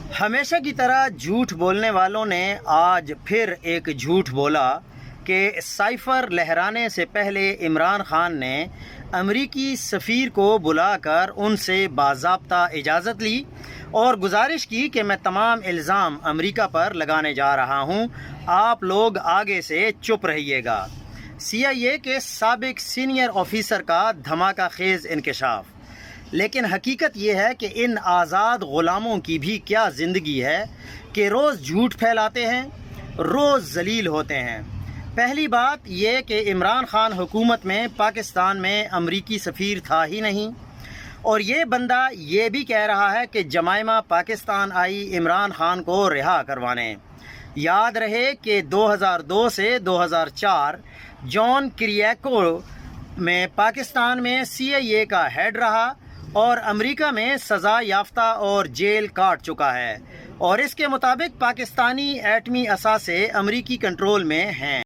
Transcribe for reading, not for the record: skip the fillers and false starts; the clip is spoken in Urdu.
ہمیشہ کی طرح جھوٹ بولنے والوں نے آج پھر ایک جھوٹ بولا کہ سائفر لہرانے سے پہلے عمران خان نے امریکی سفیر کو بلا کر ان سے باضابطہ اجازت لی اور گزارش کی کہ میں تمام الزام امریکہ پر لگانے جا رہا ہوں، آپ لوگ آگے سے چپ رہیے گا۔ CIA کے سابق سینئر آفیسر کا دھماکہ خیز انکشاف۔ لیکن حقیقت یہ ہے کہ ان آزاد غلاموں کی بھی کیا زندگی ہے کہ روز جھوٹ پھیلاتے ہیں، روز ذلیل ہوتے ہیں۔ پہلی بات یہ کہ عمران خان حکومت میں پاکستان میں امریکی سفیر تھا ہی نہیں، اور یہ بندہ یہ بھی کہہ رہا ہے کہ جمائمہ پاکستان آئی عمران خان کو رہا کروانے۔ یاد رہے کہ 2002 سے 2004 جان کریاکو میں پاکستان میں CIA کا ہیڈ رہا اور امریکہ میں سزا یافتہ اور جیل کاٹ چکا ہے، اور اس کے مطابق پاکستانی ایٹمی اثاثے امریکی کنٹرول میں ہیں۔